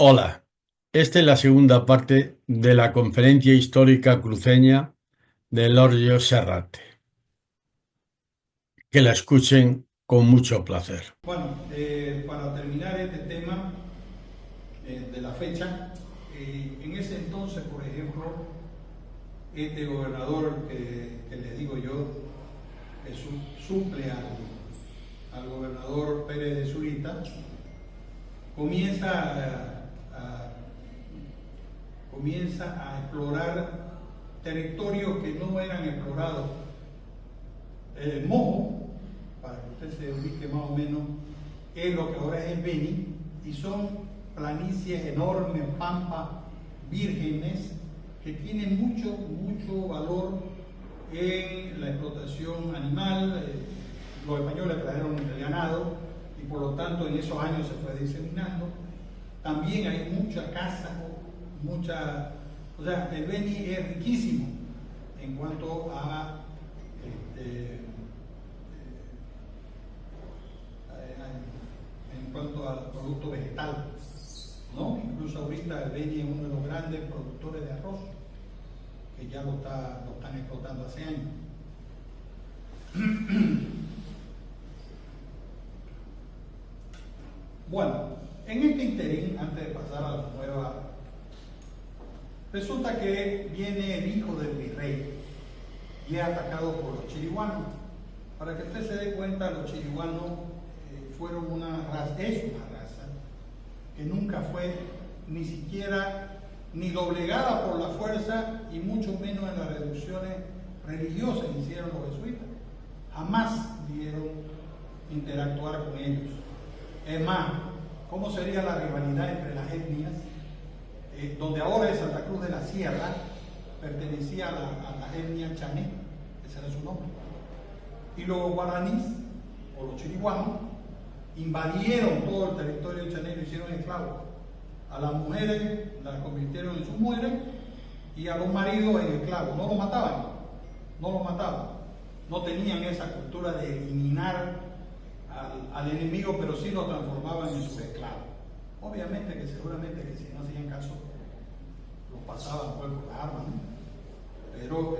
Hola, esta es la segunda parte de la Conferencia Histórica Cruceña de Elordio Serrate. Que la escuchen con mucho placer. Bueno, para terminar este tema de la fecha, en ese entonces, por ejemplo, este gobernador que les digo yo, que suple al gobernador Pérez de Zurita, comienza a explorar territorios que no eran explorados. El Mojo, para que usted se ubique más o menos, es lo que ahora es el Beni, y son planicies enormes, pampas vírgenes, que tienen mucho valor en la explotación animal. Los españoles trajeron el ganado y por lo tanto en esos años se fue diseminando. También hay mucha caza, o sea, el Beni es riquísimo en cuanto a producto vegetal, ¿no? Incluso ahorita el Beni es uno de los grandes productores de arroz, que ya lo están explotando hace años. Bueno, en este interín, antes de pasar a la nueva, resulta que viene el hijo del virrey y es atacado por los chiriguanos. Para que usted se dé cuenta, los chiriguanos fueron es una raza que nunca fue ni siquiera ni doblegada por la fuerza y mucho menos en las reducciones religiosas que hicieron los jesuitas. Jamás vieron interactuar con ellos. Es más, ¿cómo sería la rivalidad entre las etnias? Donde ahora es Santa Cruz de la Sierra, pertenecía a la etnia chané, ese era su nombre. Y los guaraníes, o los chiriguanos, invadieron todo el territorio chané y lo hicieron esclavos. A las mujeres las convirtieron en sus mujeres y a los maridos en esclavos. No los mataban. No tenían esa cultura de eliminar al enemigo, pero sí lo transformaban en sus esclavos. Obviamente que seguramente que si no hacían caso, los pasaban por las armas, ¿no? Pero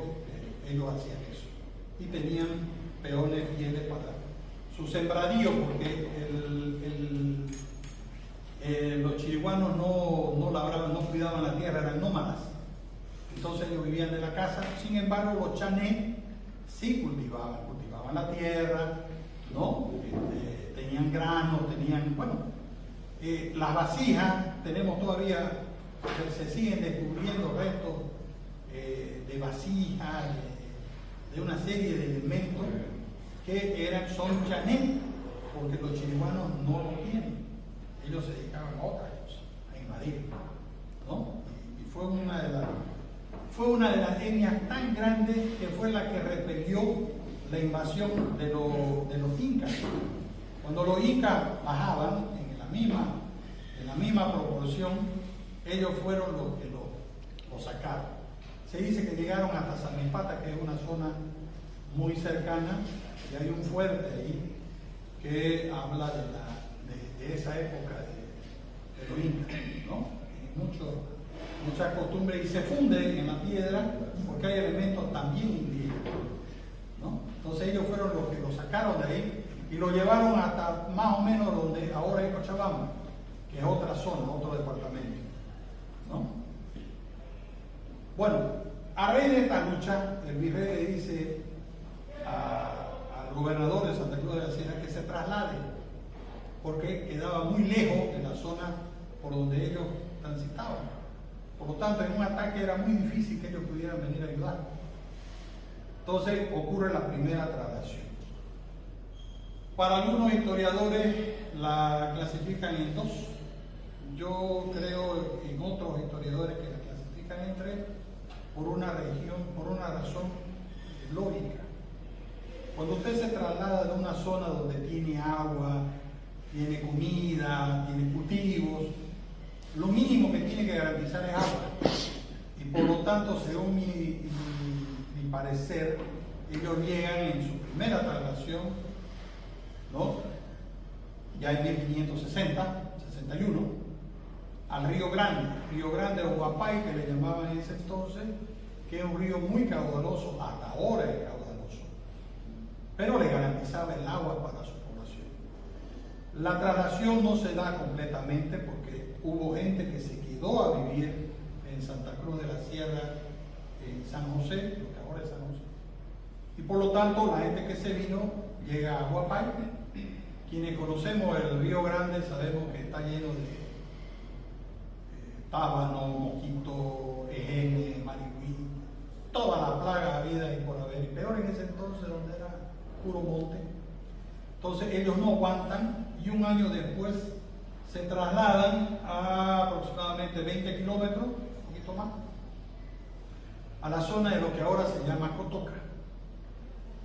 ellos hacían eso. Y tenían peones fieles para su sembradío, porque los chiriguanos no labraban, no cuidaban la tierra, eran nómadas. Entonces ellos vivían de la casa. Sin embargo, los chanés sí cultivaban la tierra, ¿no? Tenían granos, las vasijas, tenemos todavía, se siguen descubriendo restos de vasijas, de una serie de elementos que son chanés, porque los chiriguanos no lo tienen. Ellos se dedicaban a otra cosa, a invadir, ¿no? Y fue una de las etnias tan grandes que fue la que repelió la invasión de los incas. Cuando los incas bajaban en la misma proporción, ellos fueron los que lo sacaron. Se dice que llegaron hasta Samipata, que es una zona muy cercana, y hay un fuerte ahí que habla de esa época de los incas, ¿no? Muchas costumbres y se funde en la piedra porque hay elementos también indígenas, ¿no? Entonces ellos fueron los que lo sacaron de ahí y lo llevaron hasta más o menos donde ahora es Cochabamba, que es otra zona, otro departamento, ¿no? Bueno, a raíz de esta lucha, el virrey le dice al gobernador de Santa Cruz de la Sierra que se traslade, porque quedaba muy lejos de la zona por donde ellos transitaban. Por lo tanto, en un ataque era muy difícil que ellos pudieran venir a ayudar. Entonces ocurre la primera traslación. Para algunos historiadores la clasifican en dos. Yo creo en otros historiadores que la clasifican en tres por una razón lógica. Cuando usted se traslada de una zona donde tiene agua, tiene comida, tiene cultivos, lo mínimo que tiene que garantizar es agua. Y por lo tanto, según mi parecer, ellos llegan en su primera traslación, ¿no? Ya en 1560, 61, al Río Grande o Guapay, que le llamaban en ese entonces, que es un río muy caudaloso, hasta ahora es caudaloso, pero le garantizaba el agua para su población. La traslación no se da completamente porque hubo gente que se quedó a vivir en Santa Cruz de la Sierra, en San José, lo que ahora es San José, y por lo tanto la gente que se vino llega a Guapay. Quienes conocemos el Río Grande sabemos que está lleno de tábano, mosquito, ejene, marigüí, toda la plaga habida y por haber, y peor en ese entonces donde era puro monte. Entonces ellos no aguantan y un año después se trasladan a aproximadamente 20 kilómetros, un poquito más, a la zona de lo que ahora se llama Cotoca.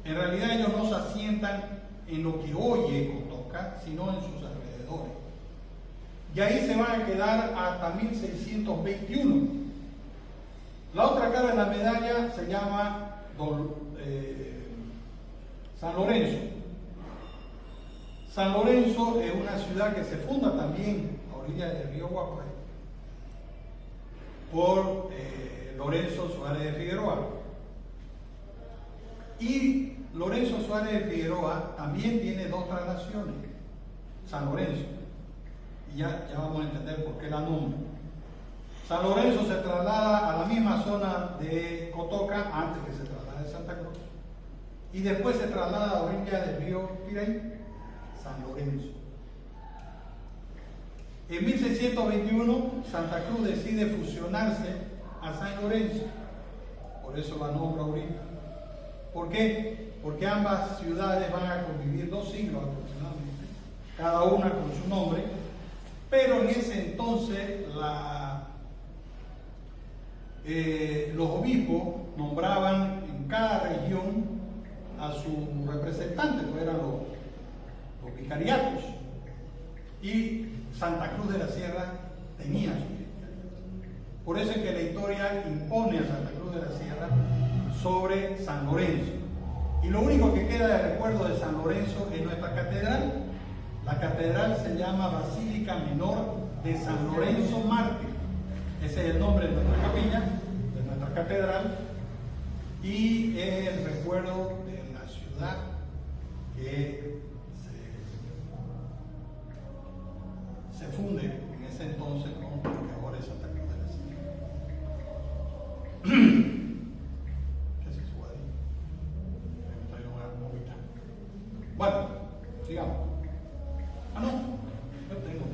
En realidad ellos no se asientan en lo que hoy es Cotoca, sino en sus alrededores. Y ahí se van a quedar hasta 1621. La otra cara de la medalla se llama San Lorenzo. San Lorenzo es una ciudad que se funda también a orillas del río Guapay por Lorenzo Suárez de Figueroa. Y Lorenzo Suárez de Figueroa también tiene dos traslaciones, San Lorenzo, y ya vamos a entender por qué la nombra. San Lorenzo se traslada a la misma zona de Cotoca antes que se traslade de Santa Cruz, y después se traslada a orilla del río Piraí, San Lorenzo. En 1621 Santa Cruz decide fusionarse a San Lorenzo, por eso la nombra ahorita. ¿Por qué? Porque ambas ciudades van a convivir 2 siglos aproximadamente, cada una con su nombre, pero en ese entonces los obispos nombraban en cada región a su representante, pues eran los vicariatos, y Santa Cruz de la Sierra tenía su vicariato. Por eso es que la historia impone a Santa Cruz de la Sierra sobre San Lorenzo. Y lo único que queda de recuerdo de San Lorenzo es nuestra catedral. La catedral se llama Basílica Menor de San Lorenzo Mártir. Ese es el nombre de nuestra capilla, de nuestra catedral, y es el recuerdo de la ciudad que se funde en ese entonces con lo que ahora es Santa Cruz de la Sierra. Bueno, sigamos. No, yo tengo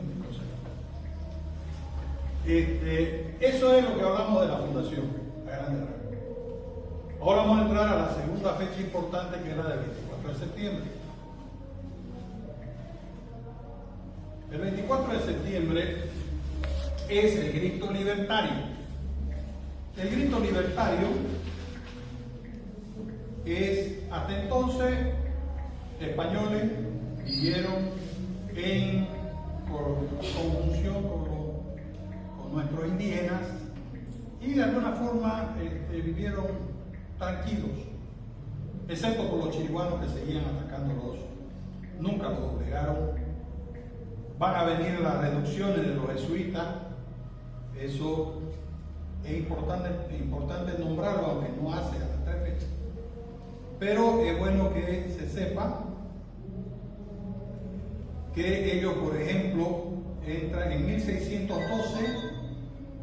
mi cosa. Eso es lo que hablamos de la fundación, a grandes rasgos. Ahora vamos a entrar a la segunda fecha importante, que es la del 24 de septiembre. El 24 de septiembre es el grito libertario. El grito libertario es, hasta entonces, españoles vivieron en conjunción con nuestros indígenas y de alguna forma vivieron tranquilos, excepto por los chiriguanos que seguían atacándolos. Nunca los doblegaron. Van a venir las reducciones de los jesuitas, eso es importante nombrarlo, aunque no hace a las 3 fechas. Pero es bueno que se sepa que ellos, por ejemplo, entran en 1612,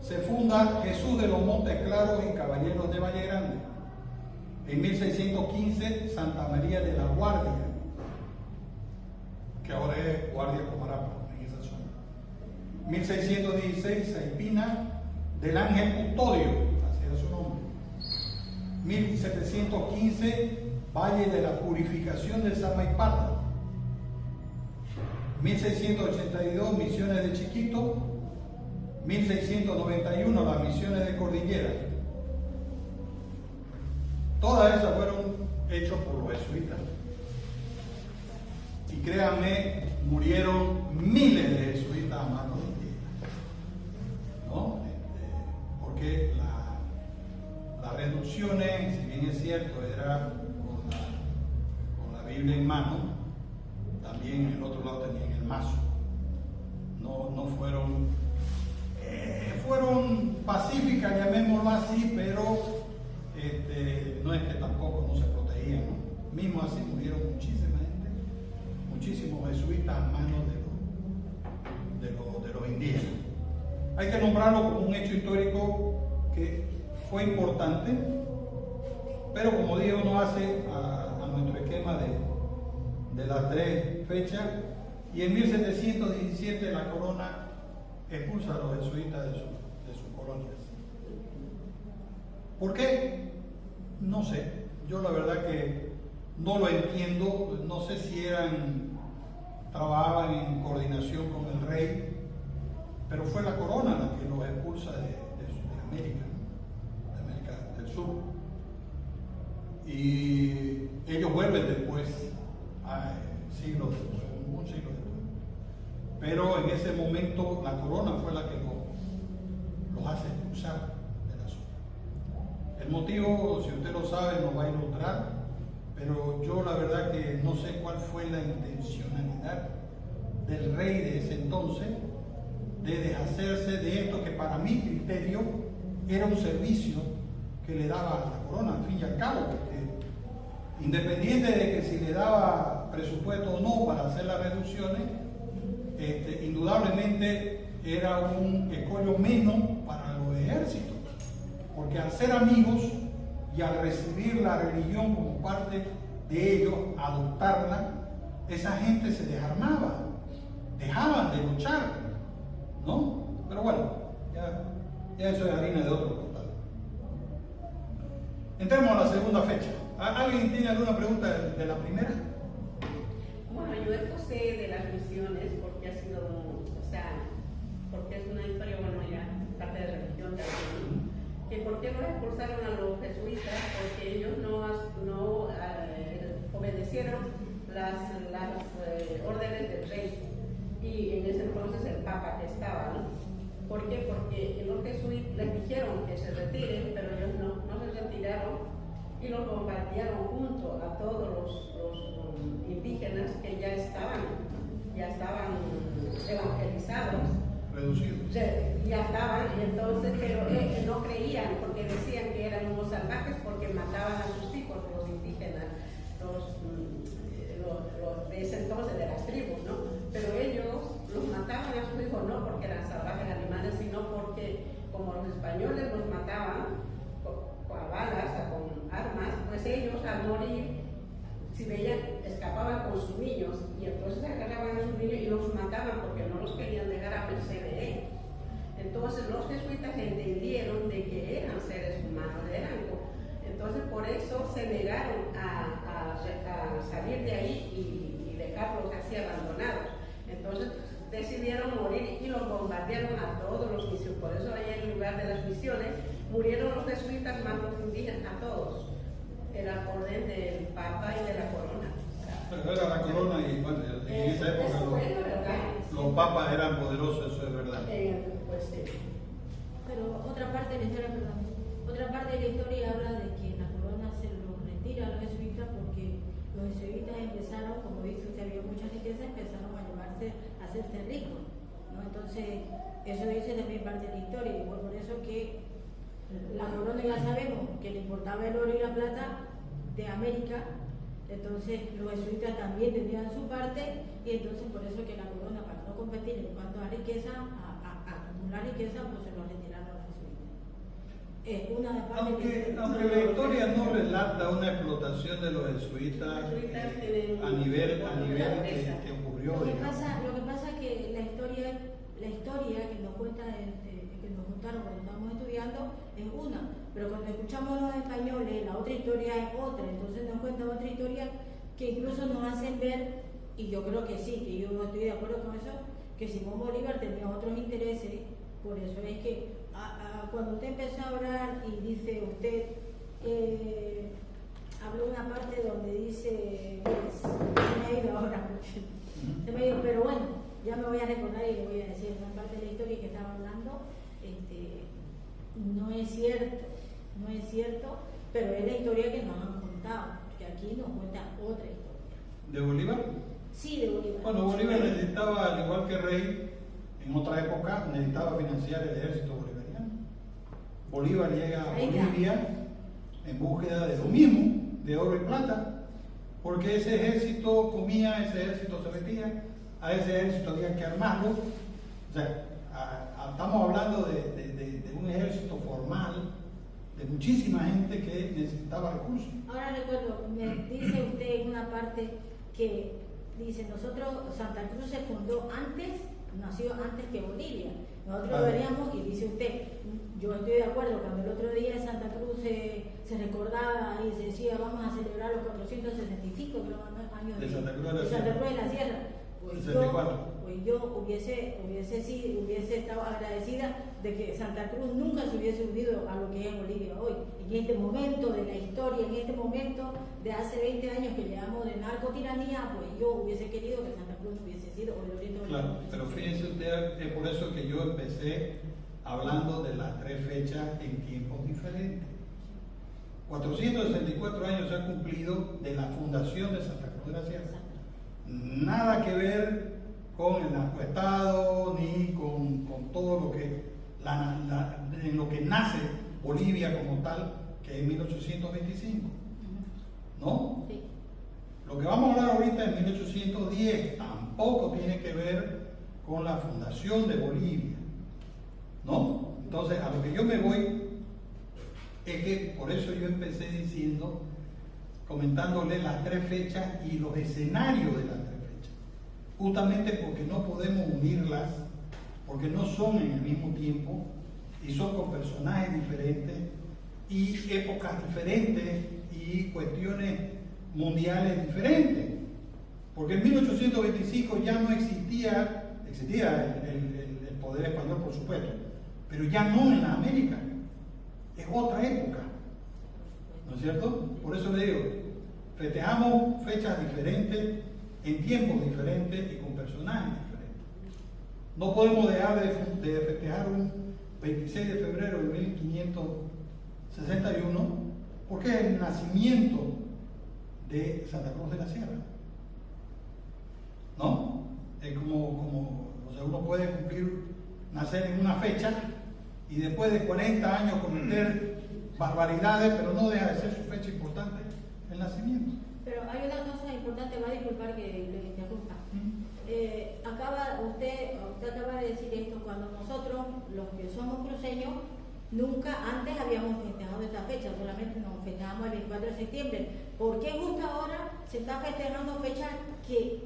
se funda Jesús de los Montes Claros y Caballeros de Valle Grande. En 1615, Santa María de la Guardia, que ahora es Guardia Comarapa, en esa zona. 1616, Saipina del Ángel Custodio, así era su nombre. 1715, Valle de la Purificación de Samaipata. 1682, Misiones de Chiquito. 1691, las Misiones de Cordillera. Todas esas fueron hechas por los jesuitas. Y créanme, murieron miles de jesuitas a manos de indígenas, ¿no? Porque las reducciones, si bien es cierto, era con la Biblia en mano, también en el otro lado tenían el mazo. No fue mismo así murieron muchísima gente, muchísimos jesuitas a manos de los indígenas. Hay que nombrarlo como un hecho histórico que fue importante, pero como Dios nos hace a nuestro esquema de las 3 fechas, y en 1717 la corona expulsa a los jesuitas de sus colonias. ¿Por qué? No sé. Yo la verdad que no lo entiendo. No sé si trabajaban en coordinación con el rey, pero fue la corona la que los expulsa de América del Sur. Y ellos vuelven después, un siglo después. Pero en ese momento la corona fue la que los hace expulsar de la zona. El motivo, si usted lo sabe, nos va a ilustrar, pero yo la verdad que no sé cuál fue la intencionalidad del rey de ese entonces de deshacerse de esto que para mi criterio era un servicio que le daba a la corona, al fin y al cabo, porque independiente de que si le daba presupuesto o no para hacer las reducciones, indudablemente era un escollo menos para los ejércitos, porque al ser amigos y al recibir la religión como parte de ellos, adoptarla, esa gente se desarmaba, dejaban de luchar, ¿no? Pero bueno, ya eso es harina de otro costal. Entremos a la segunda fecha. ¿Alguien tiene alguna pregunta de la primera? Bueno, yo esto sé de las misiones porque ha sido, porque es una historia, bueno, ya parte de religión también, que por qué no expulsaron a los jesuitas, porque ellos no obedecieron las órdenes del rey y en ese entonces el papa que estaba, ¿no? ¿Por qué? Porque los jesuitas les dijeron que se retiren, pero ellos no se retiraron y los bombardearon junto a todos los indígenas que ya estaban evangelizados, reducidos. Ya estaban, y entonces, pero no creían porque decían que eran unos salvajes porque mataban a sus hijos, los indígenas, de ese entonces, de las tribus, ¿no? Pero ellos los mataban a sus hijos no porque eran salvajes animales, sino porque como los españoles los mataban a balas, con armas, pues ellos al morir, si veían, escapaban con sus niños y entonces agarraban a sus niños y los mataban porque no los querían dejar a merced de ellos. Entonces los jesuitas entendieron de que eran seres humanos de rango. Entonces por eso se negaron a salir de ahí y dejarlos así abandonados. Entonces decidieron morir y los bombardearon a todos los misioneros. Por eso allá en el lugar de las misiones murieron los jesuitas más los indígenas, a todos. Era orden del Papa y de la corona. Pero era la corona y bueno, en esa época los papas eran poderosos, eso es verdad. Pues sí. Pero otra parte de la historia habla de que la corona se lo retira a los jesuitas porque los jesuitas empezaron, como dice usted, había mucha riqueza, empezaron a hacerse ricos, ¿no? Entonces, eso dice también parte de la historia, y por eso que la corona ya sabemos que le importaba el oro y la plata de América, entonces los jesuitas también tenían su parte, y entonces por eso que la corona, para no competir en cuanto a riqueza, a acumular riqueza, pues se lo retiraron a los jesuitas. Aunque la historia no relata una explotación de los jesuitas a nivel que ocurrió. Lo que pasa es que la historia que nos cuenta que nos contaron cuando estábamos estudiando es una, pero cuando escuchamos a los españoles la otra historia es otra, entonces nos cuentan otra historia que incluso nos hacen ver, y yo creo que sí, que yo estoy de acuerdo con eso, que Simón Bolívar tenía otros intereses. Por eso es que cuando usted empezó a hablar y dice usted, habló una parte donde dice, pues, se me ha ido ahora, se me ha ido, pero bueno, ya me voy a recordar y le voy a decir una parte de la historia que estaba hablando, no es cierto, pero es la historia que nos han contado, que aquí nos cuenta otra historia. ¿De Bolívar? Sí, de Bolívar. Bueno, Bolívar necesitaba, al igual que Rey, en otra época necesitaba financiar el ejército bolivariano. Bolívar llega a Bolivia en búsqueda de lo mismo, de oro y plata, porque ese ejército comía, ese ejército se metía, a ese ejército había que armarlo. O sea, estamos hablando de un ejército formal, de muchísima gente que necesitaba recursos. Ahora recuerdo, me dice usted en una parte que dice, nosotros, Santa Cruz se fundó antes, nació antes que Bolivia. Nosotros Claro. veríamos, y dice usted, yo estoy de acuerdo, cuando el otro día en Santa Cruz se recordaba y se decía, vamos a celebrar los 465 años De Santa Cruz de la de Santa Sierra. Cruz de la Sierra. 64. Pues yo hubiese estado agradecida de que Santa Cruz nunca se hubiese unido a lo que es Bolivia hoy. En este momento de la historia, en este momento de hace 20 años que llegamos de narcotiranía, pues yo hubiese querido que Santa Cruz no hubiese sido, o el Oriente Claro, Boliviano. pero fíjense usted, es por eso que yo empecé hablando de las tres fechas en tiempos diferentes. 464 años se han cumplido de la fundación de Santa Cruz de la Sierra. Nada que ver con el narcoestado ni con todo lo que en lo que nace Bolivia como tal, que es 1825. ¿No? Sí. Lo que vamos a hablar ahorita en 1810 tampoco tiene que ver con la fundación de Bolivia, ¿no? Entonces, a lo que yo me voy es que por eso yo empecé diciendo, comentándole las tres fechas y los escenarios de las tres fechas, justamente porque no podemos unirlas, porque no son en el mismo tiempo y son con personajes diferentes y épocas diferentes y cuestiones mundiales diferentes. Porque en 1825 ya no existía el poder español, por supuesto, pero ya no en la América, es otra época, ¿no es cierto? Por eso le digo, festejamos fechas diferentes, en tiempos diferentes y con personajes diferentes. No podemos dejar de festejar un 26 de febrero de 1561 porque es el nacimiento de Santa Cruz de la Sierra, ¿no? Es como o sea, uno puede nacer en una fecha y después de 40 años cometer barbaridades, pero no deja de ser su fecha importante, el nacimiento. Pero hay una cosa importante, va a disculpar que le interrumpa. Usted acaba de decir esto, cuando nosotros, los que somos cruceños, nunca antes habíamos festejado esta fecha, solamente nos festejamos el 24 de septiembre. ¿Por qué justo ahora se está festejando fechas que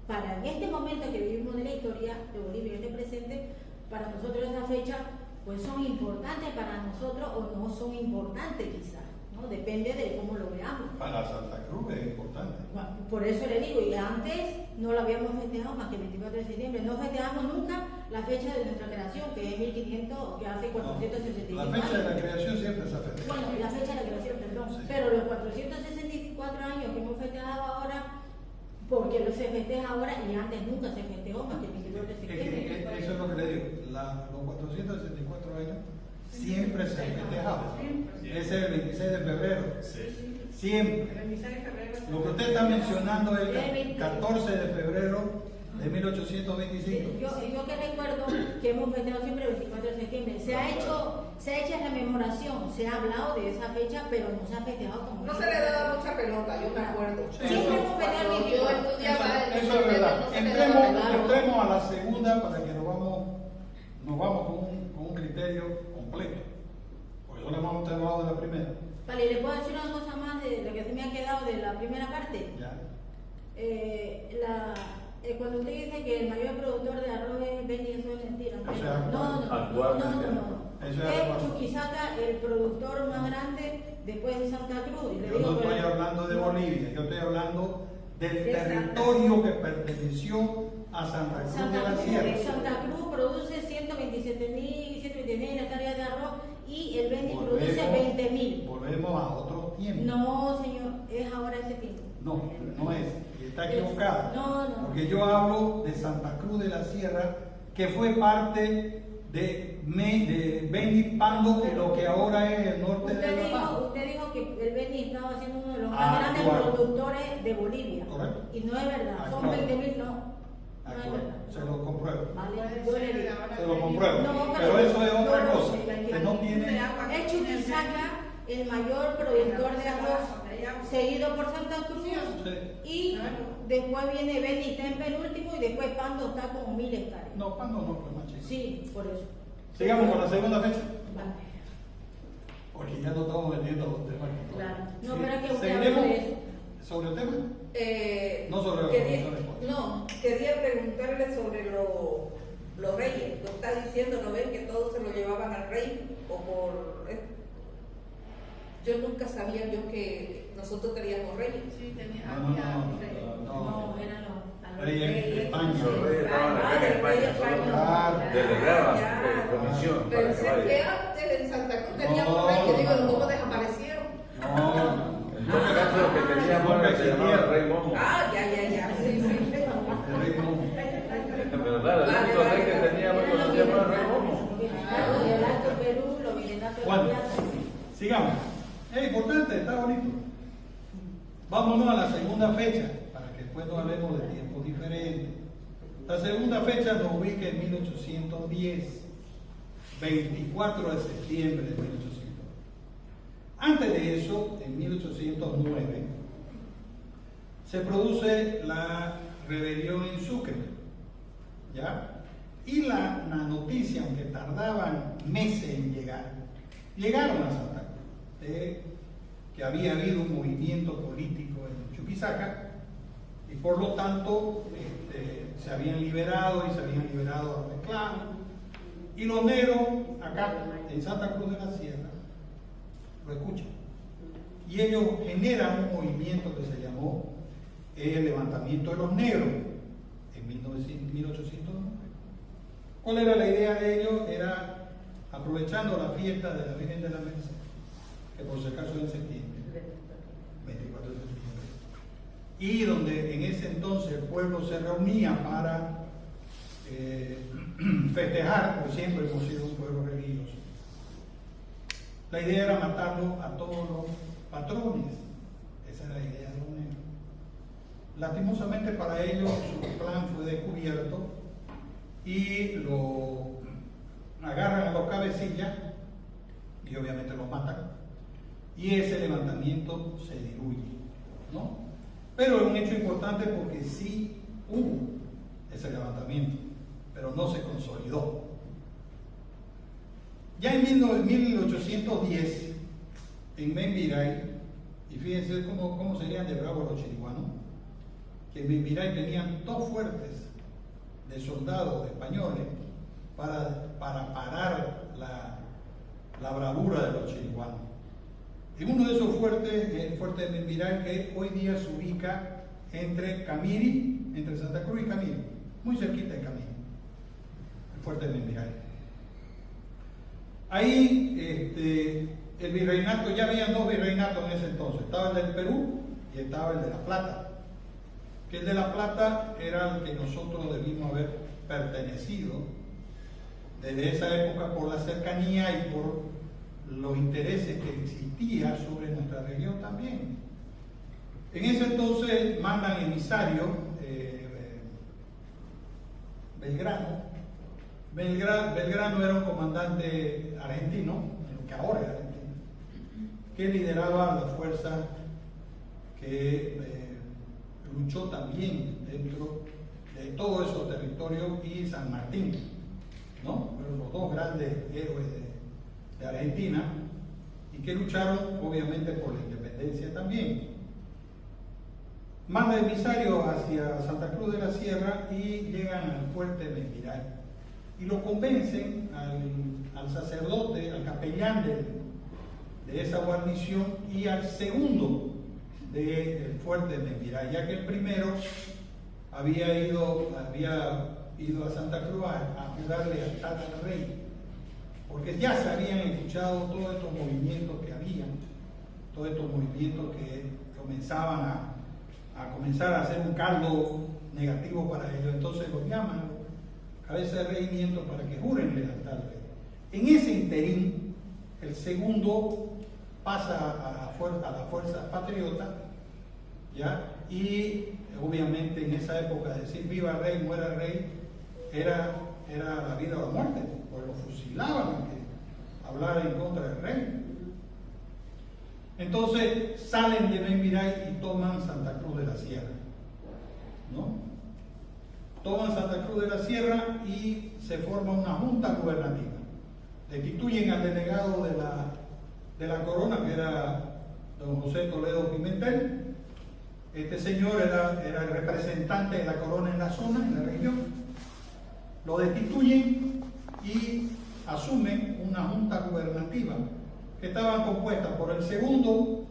para en este momento que vivimos de la historia de Bolivia en este presente, para nosotros esas fechas pues son importantes para nosotros o no son importantes quizás, ¿no? Depende de cómo lo veamos. Para Santa Cruz es importante. Bueno, por eso le digo, y antes no lo habíamos festejado más que el 24 de septiembre, no festejamos nunca la fecha de nuestra creación, que es 1500, que hace 465 La fecha de años. la creación siempre se festeja. Bueno, la fecha de la creación, perdón, Sí. pero los 464 años que hemos festejado ahora, porque lo se festeja ahora y antes nunca se festejó más que el 24 de septiembre. Eso es lo que le digo, los 464 años siempre se han festejado. Ese es el 26 de febrero. Siempre. Lo que usted está mencionando es el 14 de febrero de 1825. Yo que recuerdo que hemos festejado siempre el 24 de septiembre. Se ha hecho rememoración, se ha hablado de esa fecha, pero no se ha festejado como No se le daba mucha pelota, yo me acuerdo. Siempre hemos festejado el Cuando yo 24. estudiaba en Eso es verdad. no se le daba pelota. Entremos a la segunda para que nos vamos con un criterio completo. Porque solo hemos hablado de la primera. Vale, ¿le puedo decir una cosa más de lo que se me ha quedado de la primera parte? ¿Ya? Cuando usted dice que el mayor productor de arroz es Beni, eso es mentira. Eso es No. Eso es Es actual. Chuquisaca el productor más grande después de Santa Cruz. Y le Yo digo no que- estoy hablando de Bolivia, yo estoy hablando del De Santa territorio que perteneció a Santa Cruz de la Sierra. Santa Cruz produce 127.000 hectáreas de arroz y el Beni produce 20.000. Volvemos a otro tiempo. No, señor, es ahora ese tiempo. No es, y está equivocada. No. Porque yo hablo de Santa Cruz de la Sierra, que fue parte de Beni Pando, que lo que ahora es el norte de La Paz. Usted dijo que el Beni estaba siendo uno de los más Ah, grandes claro. productores de Bolivia. Correcto. Y no es verdad, Ah, son claro. 20.000, no. No es verdad. Se lo compruebo. Vale, yo le digo. Se lo compruebo. No, Pero eso es otra no, cosa, sí, que no tiene... Es Chuquisaca el mayor productor de arroz seguido por Santa Cruz, y después viene Beni, está en penúltimo, y después Pando está con 1000 hectáreas. No, Pando no, pues más chico. Sí, por eso. Sigamos con la segunda fecha. Vale. Porque ya no estamos vendiendo los temas. Claro. No, pero es que usted ¿Seguiremos habla de eso. sobre el tema? No sobre los No, quería preguntarle sobre los reyes. Lo está diciendo, ¿no ven que todos se lo llevaban al rey? O por... Yo nunca sabía yo que nosotros teníamos reyes. Sí, tenía. No, eran los Reyes de España. Los reyes estaban acá en España, Claro. delegaban comisión para que Pensé que vaya. antes en Santa Cruz teníamos reyes, digo, ¿cómo desaparecieron? No. En todo caso, lo que teníamos era se llamaba Rey Momo. Ah, ya, sí. El rey no. Pero claro, el único rey que teníamos se llamaba Rey Momo. Y el Alto Perú, los Virreinatos de Bueno, la Plata. sigamos. Es importante, está bonito. Vámonos a la segunda fecha, para que después no hablemos de tiempos diferentes. La segunda fecha nos ubica en 1810, 24 de septiembre de 1810. Antes de eso, en 1809, se produce la rebelión en Sucre, ¿ya? Y la noticia, aunque tardaban meses en llegar, llegaron a Santa Cruz, que había habido un movimiento político en Chuquisaca, y por lo tanto se habían liberado y se habían liberado a los esclavos. Y los negros, acá en Santa Cruz de la Sierra, lo escuchan. Y ellos generan un movimiento que se llamó el levantamiento de los negros en 1809. ¿Cuál era la idea de ellos? Era aprovechando la fiesta de la Virgen de la Merced, que por si acaso es en septiembre, 24 de septiembre, y donde en ese entonces el pueblo se reunía para festejar, porque siempre hemos sido un pueblo religioso. La idea era matarlo a todos los patrones. Esa era la idea de los negros. Lastimosamente para ellos su plan fue descubierto y lo agarran a los cabecillas y obviamente los matan. Y ese levantamiento se diluye, ¿no? Pero es un hecho importante porque sí hubo ese levantamiento, pero no se consolidó. Ya en 1810, en Membiray, y fíjense cómo serían de bravos los chiriguanos, que en Membiray tenían dos fuertes de soldados españoles para parar la bravura de los chiriguanos. En uno de esos fuertes, el fuerte de Membiray, que hoy día se ubica entre Camiri, entre Santa Cruz y Camiri, muy cerquita de Camiri, el fuerte de Membiray. Ahí el virreinato, ya habían dos virreinatos en ese entonces, estaba el del Perú y estaba el de La Plata, que el de La Plata era el que nosotros debimos haber pertenecido desde esa época por la cercanía y por los intereses que existía sobre nuestra región también. En ese entonces mandan emisario Belgrano era un comandante argentino, que ahora es argentino, que lideraba la fuerza que luchó también dentro de todos esos territorios, y San Martín, ¿no? Fueron los dos grandes héroes de Argentina, y que lucharon obviamente por la independencia también. Manda emisario hacia Santa Cruz de la Sierra y llegan al fuerte Membiray. Y lo convencen al sacerdote, al capellán de esa guarnición y al segundo del fuerte de Membiray, ya que el primero había ido a Santa Cruz a jurarle lealtad al rey, porque ya se habían escuchado todos estos movimientos que había, todos estos movimientos que comenzaban a hacer un caldo negativo para ellos. Entonces los llaman cabeza de regimiento para que juren lealtad al rey. En ese interín, el segundo pasa a la fuerza patriota, ¿ya? Y obviamente en esa época decir viva el rey, muera el rey, era la vida o la muerte, pues lo fusilaban a que hablara en contra del rey. Entonces salen de Membiray y toman Santa Cruz de la Sierra, ¿no? Toman Santa Cruz de la Sierra y se forma una junta gubernativa. Destituyen al delegado de la corona, que era don José Toledo Pimentel. Este señor era el representante de la corona en la zona, en la región. Lo destituyen y asumen una junta gubernativa que estaba compuesta por el segundo,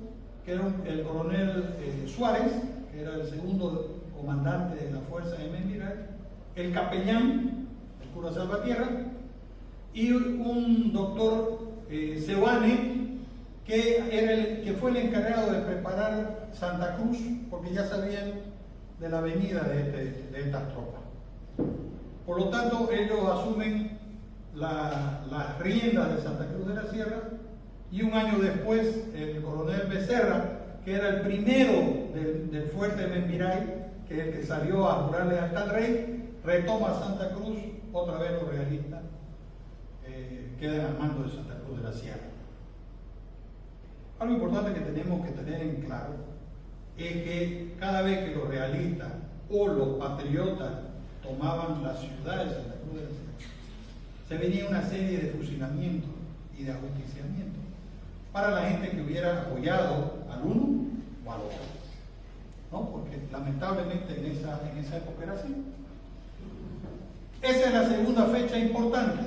que era el coronel Suárez, que era el segundo comandante de la fuerza de Membiray, el capellán, el cura Salvatierra, y un doctor Seoane, que fue el encargado de preparar Santa Cruz, porque ya sabían de la venida de estas tropas. Por lo tanto, ellos asumen las riendas de Santa Cruz de la Sierra, y un año después el coronel Becerra, que era el primero del fuerte de Membiray, que es el que salió a jurar lealtad al rey, retoma Santa Cruz. Otra vez los realistas quedan al mando de Santa Cruz de la Sierra. Algo importante que tenemos que tener en claro es que cada vez que los realistas o los patriotas tomaban la ciudad de Santa Cruz de la Sierra, se venía una serie de fusilamientos y de ajusticiamientos para la gente que hubiera apoyado al uno o al otro, ¿no? Porque lamentablemente en esa época era así. Esa es la segunda fecha importante.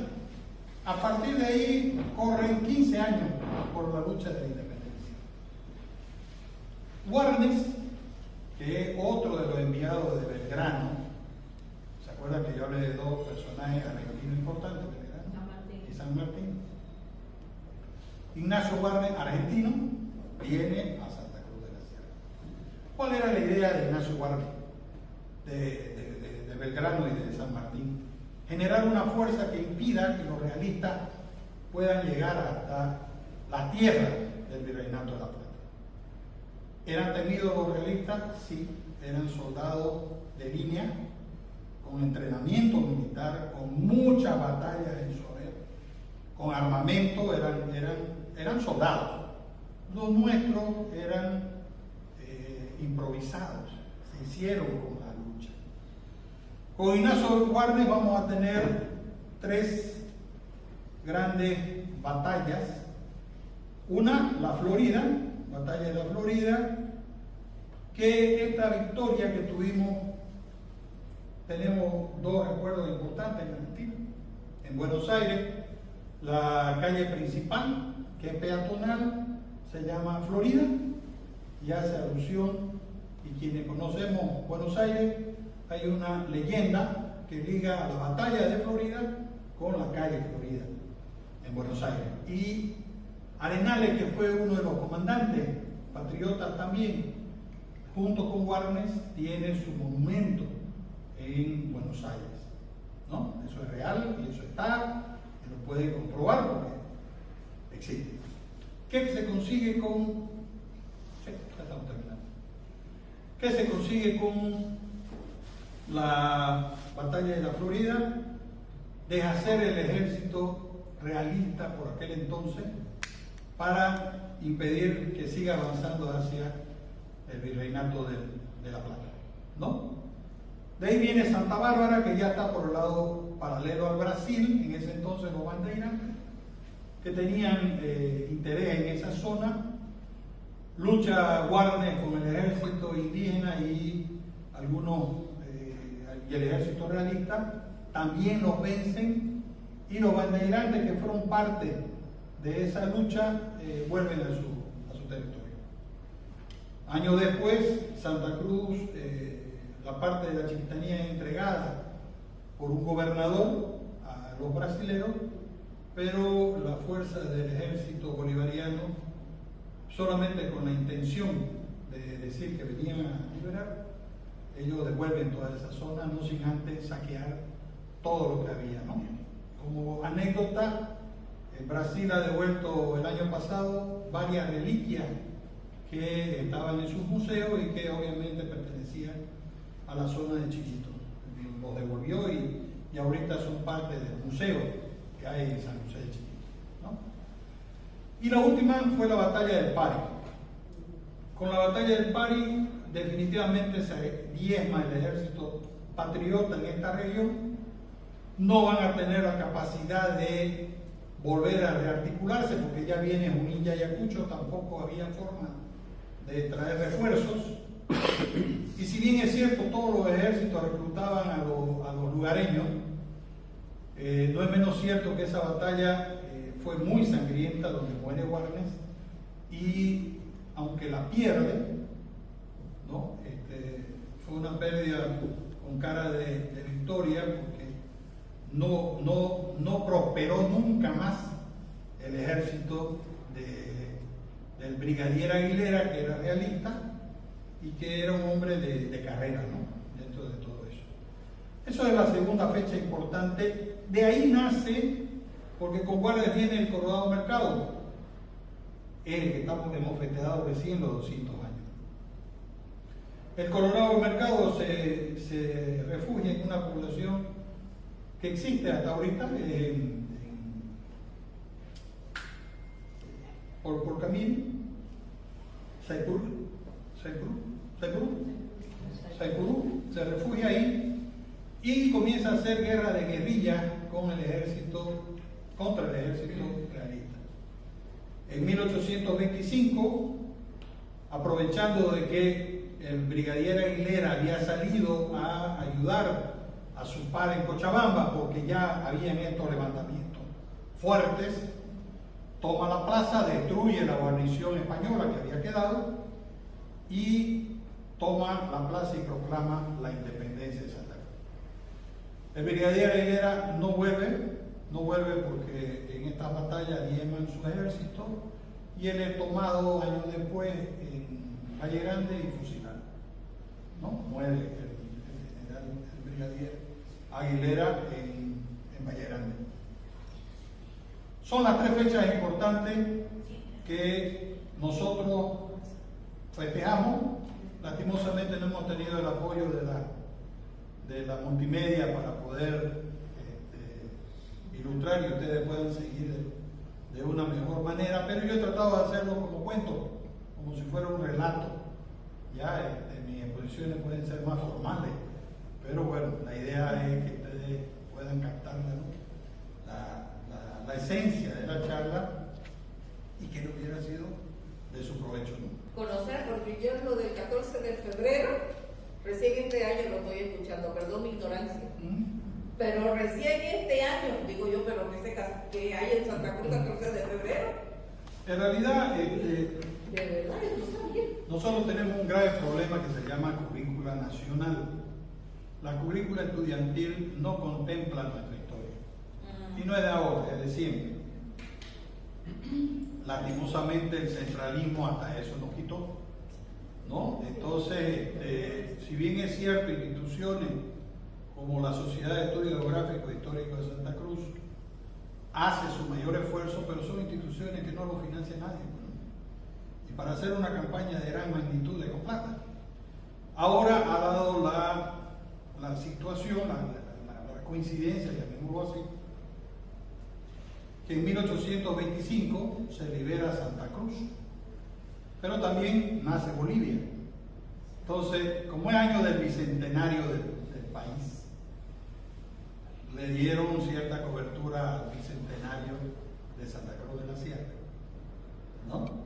A partir de ahí corren 15 años por la lucha de la independencia. Warnes, que es otro de los enviados de Belgrano, ¿se acuerdan que yo hablé de dos personajes argentinos importantes, Belgrano San Martín y San Martín? Ignacio Warnes, argentino, viene a Santa Cruz de la Sierra. ¿Cuál era la idea de Ignacio Warnes, de Belgrano y de San Martín? Generar una fuerza que impida que los realistas puedan llegar hasta la tierra del Virreinato de la Plata. ¿Eran temidos los realistas? Sí, eran soldados de línea, con entrenamiento militar, con muchas batallas en su haber, con armamento, eran soldados. Los nuestros eran improvisados, se hicieron con la lucha. Con Ignacio Warnes vamos a tener 3 grandes batallas. Una, la Florida, batalla de la Florida, que esta victoria que tuvimos, tenemos 2 recuerdos importantes en Argentina. En Buenos Aires, la calle principal, que es peatonal, se llama Florida, y hace alusión, y quienes conocemos Buenos Aires, hay una leyenda que liga a la batalla de Florida con la calle Florida en Buenos Aires. Y Arenales, que fue uno de los comandantes patriotas también, junto con Warnes, tiene su monumento en Buenos Aires, ¿no? Eso es real y eso está, y lo pueden comprobar porque existe. ¿Qué se consigue con... Sí, ya estamos terminando. ¿Qué se consigue con la batalla de la Florida? Deshacer el ejército realista por aquel entonces para impedir que siga avanzando hacia el Virreinato de la Plata, ¿no? De ahí viene Santa Bárbara, que ya está por el lado paralelo al Brasil, en ese entonces los bandeirantes, que tenían interés en esa zona. Lucha Warnes con el ejército indígena y y el ejército realista, también los vencen, y los bandeirantes que fueron parte de esa lucha vuelven a su territorio. Años después, Santa Cruz, la parte de la chiquitanía es entregada por un gobernador a los brasileros, pero la fuerza del ejército bolivariano, solamente con la intención de decir que venían a liberar, ellos devuelven toda esa zona, no sin antes saquear todo lo que había, ¿no? Como anécdota, Brasil ha devuelto el año pasado varias reliquias que estaban en sus museos y que obviamente pertenecían a la zona de Chiquito. Los devolvió y ahorita son parte del museo que hay en San José de Chiquito, ¿no? Y la última fue la batalla del Pari. Con la batalla del Pari definitivamente se diezma el ejército patriota en esta región. No van a tener la capacidad de volver a rearticularse porque ya viene Junín y Ayacucho, tampoco había forma de traer refuerzos. Y si bien es cierto, todos los ejércitos reclutaban a los lugareños, no es menos cierto que esa batalla fue muy sangrienta, donde muere Warnes, y aunque la pierde, ¿no? Fue una pérdida con cara de victoria, porque no prosperó nunca más el ejército del brigadier Aguilera, que era realista y que era un hombre de carrera, ¿no? Dentro de todo eso. Eso es la segunda fecha importante. De ahí nace, porque con Guardia viene el Coronado Mercado, el que hemos festejado recién los 200 años. El Coronado Mercado se refugia en una población que existe hasta ahorita por camino, Saipurú, se refugia ahí y comienza a hacer guerra de guerrilla contra el ejército realista. En 1825, aprovechando de que el brigadier Aguilera había salido a ayudar a su padre en Cochabamba, porque ya habían estos levantamientos fuertes, toma la plaza, destruye la guarnición española que había quedado y toma la plaza y proclama la independencia de Santa Cruz. El brigadier Aguilera no vuelve porque en esta batalla diezman su ejército y él es tomado años después en Valle Grande y fusilado, ¿no? Muere el brigadier Aguilera en Valle Grande. Son las tres fechas importantes que nosotros festejamos. Lastimosamente no hemos tenido el apoyo de la multimedia para poder ilustrar y ustedes puedan seguir de una mejor manera, pero yo he tratado de hacerlo como cuento, como si fuera un relato. Ya mis exposiciones pueden ser más formales, pero bueno, la idea es que ustedes puedan captar la esencia de la charla y que no hubiera sido de su provecho, ¿no? Conocer, porque yo lo del 14 de febrero, recién este año lo estoy escuchando, perdón mi ignorancia, pero recién este año, digo yo, pero que hay en Santa Cruz 14 de febrero. En realidad, de verdad, yo no sabía. Nosotros tenemos un grave problema que se llama currícula nacional. La currícula estudiantil no contempla nuestra historia. Y no es de ahora, es de siempre. Lastimosamente el centralismo hasta eso nos quitó, ¿no? Entonces, si bien es cierto, instituciones como la Sociedad de Estudio Geográfico e Histórico de Santa Cruz hace su mayor esfuerzo, pero son instituciones que no lo financia nadie, ¿no? Y para hacer una campaña de gran magnitud de con plata. Ahora ha dado la situación, la coincidencia, llamémoslo así, que en 1825 se libera Santa Cruz, pero también nace Bolivia. Entonces, como es año del bicentenario del país, le dieron cierta cobertura al bicentenario de Santa Cruz de la Sierra, ¿no?